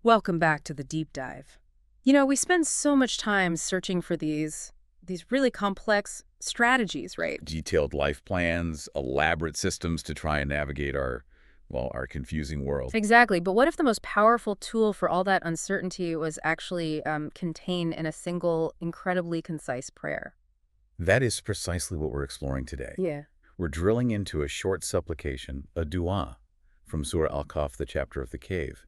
Welcome back to the deep dive. We spend so much time searching for these really complex strategies, right? Detailed life plans, elaborate systems to try and navigate our confusing world. Exactly. But what if the most powerful tool for all that uncertainty was actually contained in a single, incredibly concise prayer? That is precisely what we're exploring today. Yeah. We're drilling into a short supplication, a dua, from Surah al-Kahf, the chapter of the cave.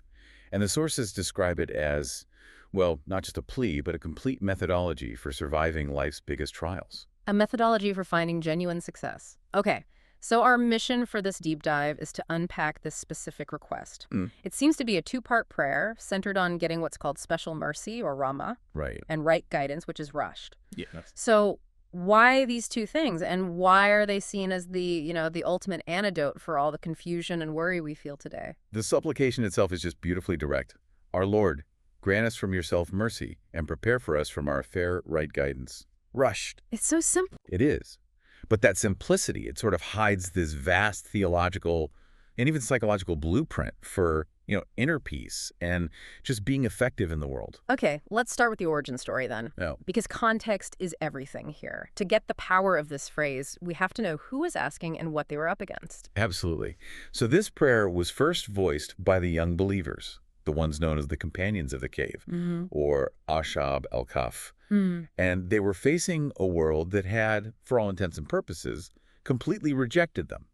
And the sources describe it as, well, not just a plea, but a complete methodology for surviving life's biggest trials. A methodology for finding genuine success. Okay. So our mission for this deep dive is to unpack this specific request. Mm. It seems to be a two-part prayer centered on getting what's called special mercy, or Rahmah, Right. and right guidance, which is rushed. Yes. So why these two things, and why are they seen as the ultimate antidote for all the confusion and worry we feel today? The supplication itself is just beautifully direct. Our Lord, grant us from yourself mercy, and prepare for us from our fair right guidance. Rushed. It's so simple. It is. But that simplicity, it sort of hides this vast theological and even psychological blueprint for, inner peace and just being effective in the world. Okay, let's start with the origin story then. No. Because context is everything here. To get the power of this phrase, we have to know who was asking and what they were up against. Absolutely. So this prayer was first voiced by the young believers, the ones known as the companions of the cave, or As-hab, al-Kahf. And they were facing a world that had, for all intents and purposes, completely rejected them.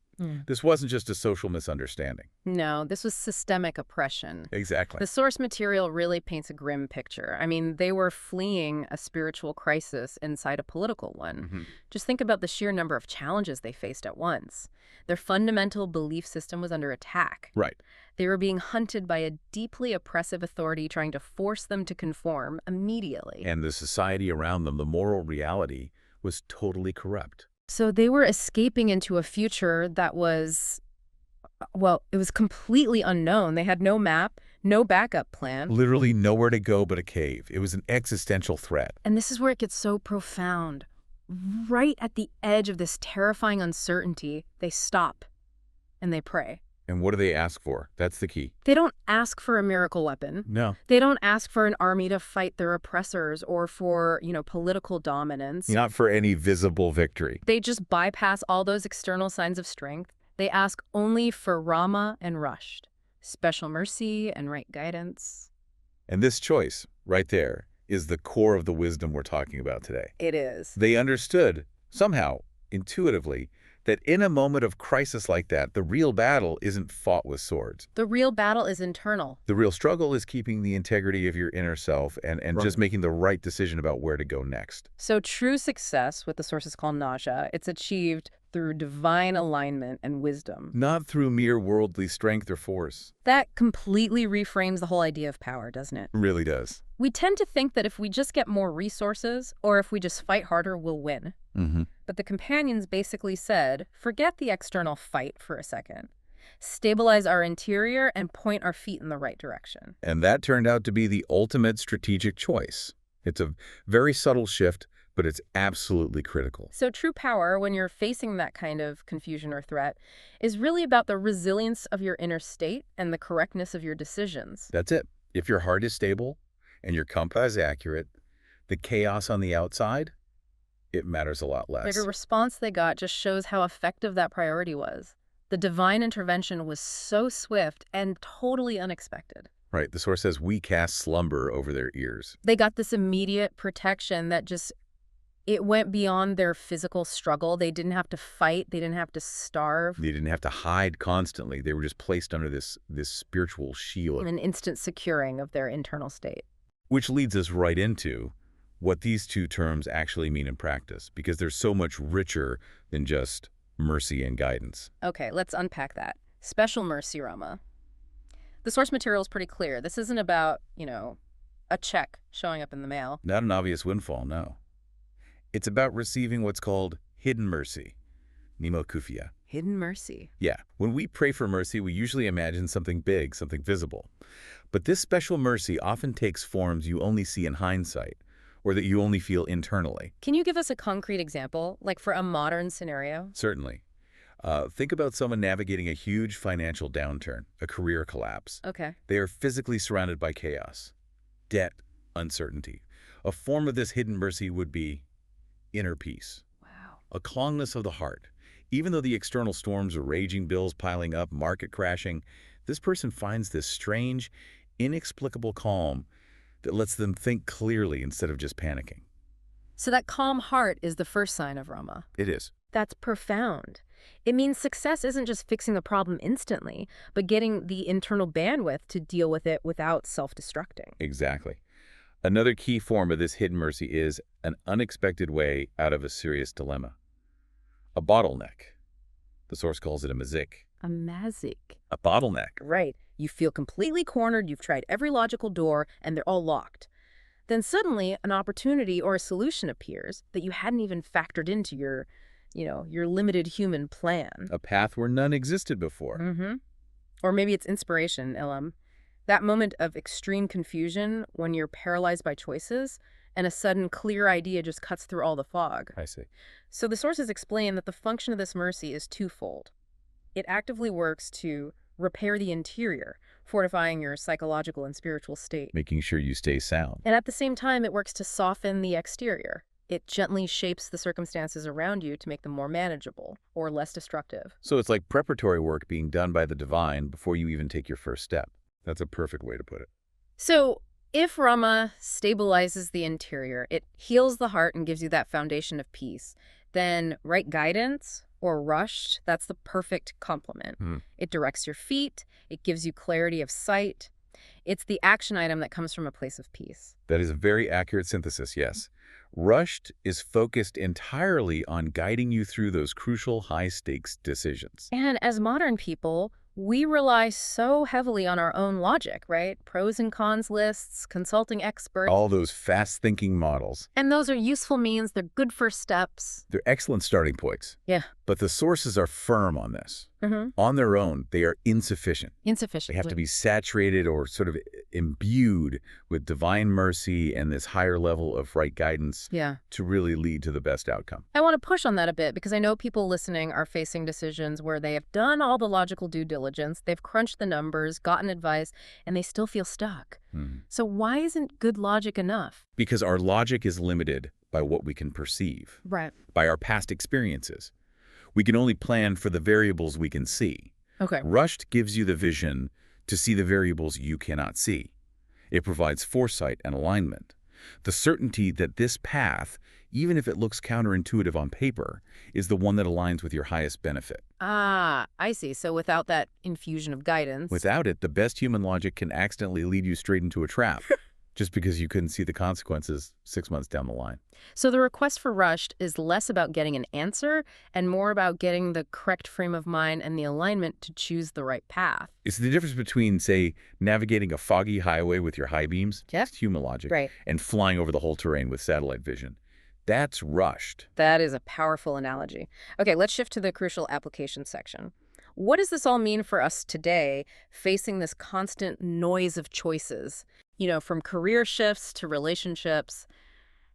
This wasn't just a social misunderstanding. No, this was systemic oppression. Exactly. The source material really paints a grim picture. I mean, they were fleeing a spiritual crisis inside a political one. Just think about the sheer number of challenges they faced at once. Their fundamental belief system was under attack. Right. They were being hunted by a deeply oppressive authority trying to force them to conform immediately. And the society around them, the moral reality, was totally corrupt. So they were escaping into a future that was, well, it was completely unknown. They had no map, no backup plan. Literally nowhere to go but a cave. It was an existential threat. And this is where it gets so profound. Right at the edge of this terrifying uncertainty, they stop and they pray. And what do they ask for? That's the key. They don't ask for a miracle weapon. No. They don't ask for an army to fight their oppressors or for, political dominance. Not for any visible victory. They just bypass all those external signs of strength. They ask only for Rahmah and rushed, special mercy and right guidance. And this choice, right there, is the core of the wisdom we're talking about today. It is. They understood, somehow, intuitively, that in a moment of crisis like that, the real battle isn't fought with swords. The real battle is internal. The real struggle is keeping the integrity of your inner self and just making the right decision about where to go next. So true success, what the sources call nausea, it's achieved through divine alignment and wisdom. Not through mere worldly strength or force. That completely reframes the whole idea of power, doesn't it? It really does. We tend to think that if we just get more resources or if we just fight harder, we'll win. But the companions basically said, forget the external fight for a second. Stabilize our interior and point our feet in the right direction. And that turned out to be the ultimate strategic choice. It's a very subtle shift, but it's absolutely critical. So true power, when you're facing that kind of confusion or threat, is really about the resilience of your inner state and the correctness of your decisions. That's it. If your heart is stable and your compass is accurate, the chaos on the outside, it matters a lot less. The response they got just shows how effective that priority was. The divine intervention was so swift and totally unexpected. Right. The source says, we cast slumber over their ears. They got this immediate protection that it went beyond their physical struggle. They didn't have to fight. They didn't have to starve. They didn't have to hide constantly. They were just placed under this spiritual shield. An instant securing of their internal state. Which leads us right into what these two terms actually mean in practice, because they're so much richer than just mercy and guidance. Okay, let's unpack that. Special mercy, Rahmah. The source material is pretty clear. This isn't about, a check showing up in the mail. Not an obvious windfall, no. It's about receiving what's called hidden mercy, nemo kufia. Hidden mercy. Yeah. When we pray for mercy, we usually imagine something big, something visible. But this special mercy often takes forms you only see in hindsight, or that you only feel internally. Can you give us a concrete example, like for a modern scenario? Certainly. Think about someone navigating a huge financial downturn, a career collapse. Okay. They are physically surrounded by chaos, debt, uncertainty. A form of this hidden mercy would be inner peace, Wow. a calmness of the heart. Even though the external storms are raging, bills piling up, market crashing, this person finds this strange, inexplicable calm that lets them think clearly instead of just panicking. So that calm heart is the first sign of Rahmah. It is. That's profound. It means success isn't just fixing the problem instantly, but getting the internal bandwidth to deal with it without self-destructing. Exactly. Another key form of this hidden mercy is an unexpected way out of a serious dilemma. A bottleneck. The source calls it a mazik. A mazik. A bottleneck. Right. You feel completely cornered, you've tried every logical door, and they're all locked. Then suddenly an opportunity or a solution appears that you hadn't even factored into your limited human plan. A path where none existed before. Mm-hmm. Or maybe it's inspiration, Ilham. That moment of extreme confusion when you're paralyzed by choices and a sudden clear idea just cuts through all the fog. I see. So the sources explain that the function of this mercy is twofold. It actively works to repair the interior, fortifying your psychological and spiritual state. Making sure you stay sound. And at the same time, it works to soften the exterior. It gently shapes the circumstances around you to make them more manageable or less destructive. So it's like preparatory work being done by the divine before you even take your first step. That's a perfect way to put it. So if Rahmah stabilizes the interior, it heals the heart and gives you that foundation of peace, then right guidance or rushed, that's the perfect complement. It directs your feet. It gives you clarity of sight. It's the action item that comes from a place of peace. That is a very accurate synthesis, yes. Rushed is focused entirely on guiding you through those crucial high-stakes decisions. And as modern people, we rely so heavily on our own logic, right? Pros and cons lists, consulting experts. All those fast-thinking models. And those are useful means. They're good first steps. They're excellent starting points. Yeah. But the sources are firm on this. On their own, they are insufficient. Insufficient. They have to be saturated or sort of imbued with divine mercy and this higher level of right guidance to really lead to the best outcome. I want to push on that a bit because I know people listening are facing decisions where they have done all the logical due diligence, they've crunched the numbers, gotten advice, and they still feel stuck. So why isn't good logic enough? Because our logic is limited by what we can perceive. Right. By our past experiences. We can only plan for the variables we can see. Okay. Rushed gives you the vision to see the variables you cannot see. It provides foresight and alignment. The certainty that this path, even if it looks counterintuitive on paper, is the one that aligns with your highest benefit. Ah, I see. So without that infusion of guidance. Without it, the best human logic can accidentally lead you straight into a trap. Just because you couldn't see the consequences 6 months down the line. So the request for rushed is less about getting an answer and more about getting the correct frame of mind and the alignment to choose the right path. It's the difference between, say, navigating a foggy highway with your high beams, that's human logic, Right. and flying over the whole terrain with satellite vision. That's rushed. That is a powerful analogy. Okay, let's shift to the crucial application section. What does this all mean for us today, facing this constant noise of choices? From career shifts to relationships.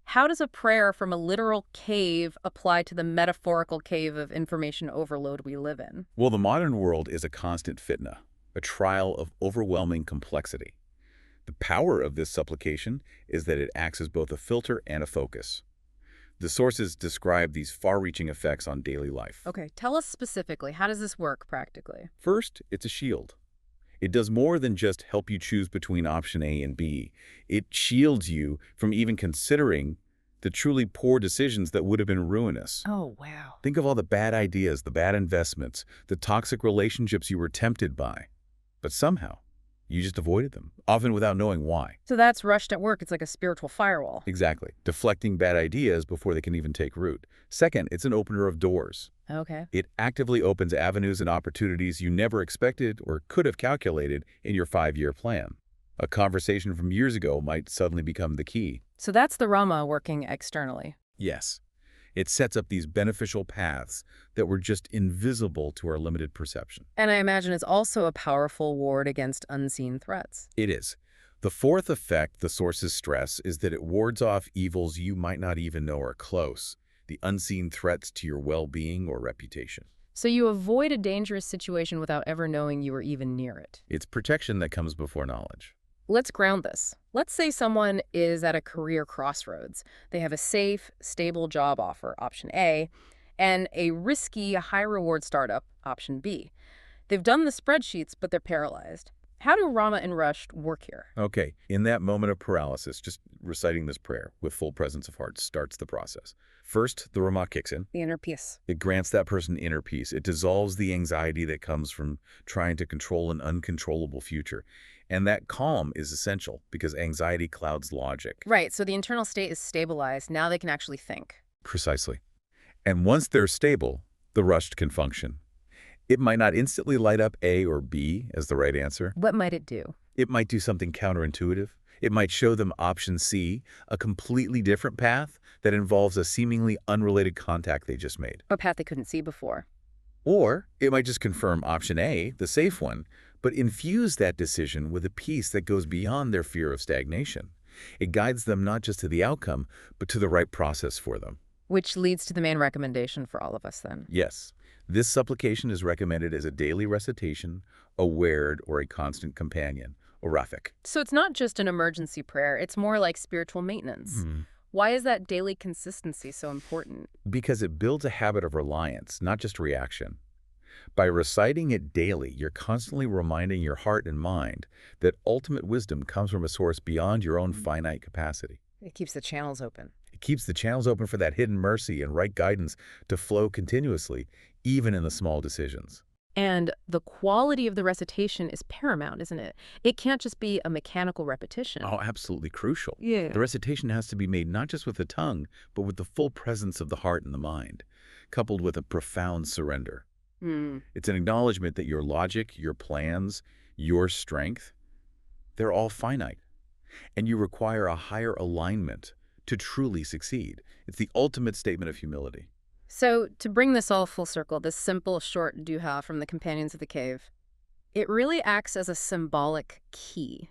How does a prayer from a literal cave apply to the metaphorical cave of information overload we live in? Well, the modern world is a constant fitna, a trial of overwhelming complexity. The power of this supplication is that it acts as both a filter and a focus. The sources describe these far-reaching effects on daily life. Okay, tell us specifically, how does this work practically? First, it's a shield. It does more than just help you choose between option A and B. It shields you from even considering the truly poor decisions that would have been ruinous. Oh, wow. Think of all the bad ideas, the bad investments, the toxic relationships you were tempted by. But somehow, you just avoided them, often without knowing why. So that's rushed at work. It's like a spiritual firewall. Exactly. Deflecting bad ideas before they can even take root. Second, it's an opener of doors. Okay. It actively opens avenues and opportunities you never expected or could have calculated in your 5-year plan. A conversation from years ago might suddenly become the key. So that's the Rahmah working externally. Yes. It sets up these beneficial paths that were just invisible to our limited perception. And I imagine it's also a powerful ward against unseen threats. It is. The fourth effect the sources stress is that it wards off evils you might not even know are close, the unseen threats to your well-being or reputation. So you avoid a dangerous situation without ever knowing you were even near it. It's protection that comes before knowledge. Let's ground this. Let's say someone is at a career crossroads. They have a safe, stable job offer, option A, and a risky, high-reward startup, option B. They've done the spreadsheets, but they're paralyzed. How do Rahmah and Rush work here? Okay, in that moment of paralysis, just reciting this prayer with full presence of heart starts the process. First, the Rahmah kicks in. The inner peace. It grants that person inner peace. It dissolves the anxiety that comes from trying to control an uncontrollable future. And that calm is essential because anxiety clouds logic. Right, so the internal state is stabilized. Now they can actually think. Precisely. And once they're stable, the rushed can function. It might not instantly light up A or B as the right answer. What might it do? It might do something counterintuitive. It might show them option C, a completely different path that involves a seemingly unrelated contact they just made. A path they couldn't see before. Or it might just confirm option A, the safe one, but infuse that decision with a peace that goes beyond their fear of stagnation. It guides them not just to the outcome, but to the right process for them. Which leads to the main recommendation for all of us then. Yes, this supplication is recommended as a daily recitation, a werd, or a constant companion, or rafik. So it's not just an emergency prayer, it's more like spiritual maintenance. Why is that daily consistency so important? Because it builds a habit of reliance, not just reaction. By reciting it daily, you're constantly reminding your heart and mind that ultimate wisdom comes from a source beyond your own finite capacity. It keeps the channels open. It keeps the channels open for that hidden mercy and right guidance to flow continuously, even in the small decisions. And the quality of the recitation is paramount, isn't it? It can't just be a mechanical repetition. Oh, absolutely crucial. Yeah. The recitation has to be made not just with the tongue, but with the full presence of the heart and the mind, coupled with a profound surrender. It's an acknowledgement that your logic, your plans, your strength, they're all finite. And you require a higher alignment to truly succeed. It's the ultimate statement of humility. So to bring this all full circle, this simple, short duha from the Companions of the Cave, it really acts as a symbolic key.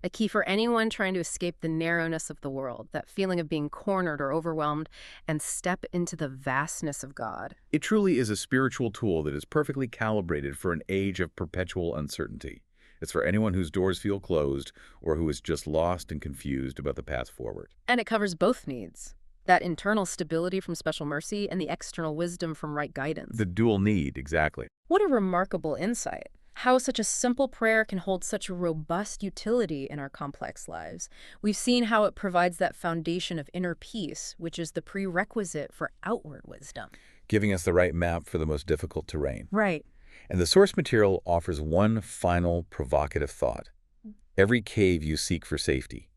A key for anyone trying to escape the narrowness of the world, that feeling of being cornered or overwhelmed, and step into the vastness of God. It truly is a spiritual tool that is perfectly calibrated for an age of perpetual uncertainty. It's for anyone whose doors feel closed or who is just lost and confused about the path forward. And it covers both needs. That internal stability from special mercy and the external wisdom from right guidance. The dual need, exactly. What a remarkable insight. How such a simple prayer can hold such a robust utility in our complex lives. We've seen how it provides that foundation of inner peace, which is the prerequisite for outward wisdom. Giving us the right map for the most difficult terrain. Right. And the source material offers one final provocative thought. Every cave you seek for safety,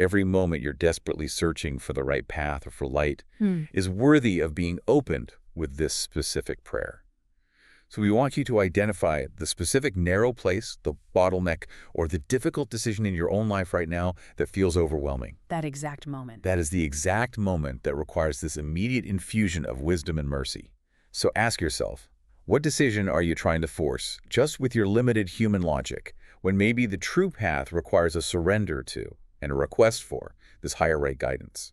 every moment you're desperately searching for the right path or for light, is worthy of being opened with this specific prayer. So we want you to identify the specific narrow place, the bottleneck, or the difficult decision in your own life right now that feels overwhelming. That exact moment. That is the exact moment that requires this immediate infusion of wisdom and mercy. So ask yourself, what decision are you trying to force just with your limited human logic, when maybe the true path requires a surrender to and a request for this higher right guidance?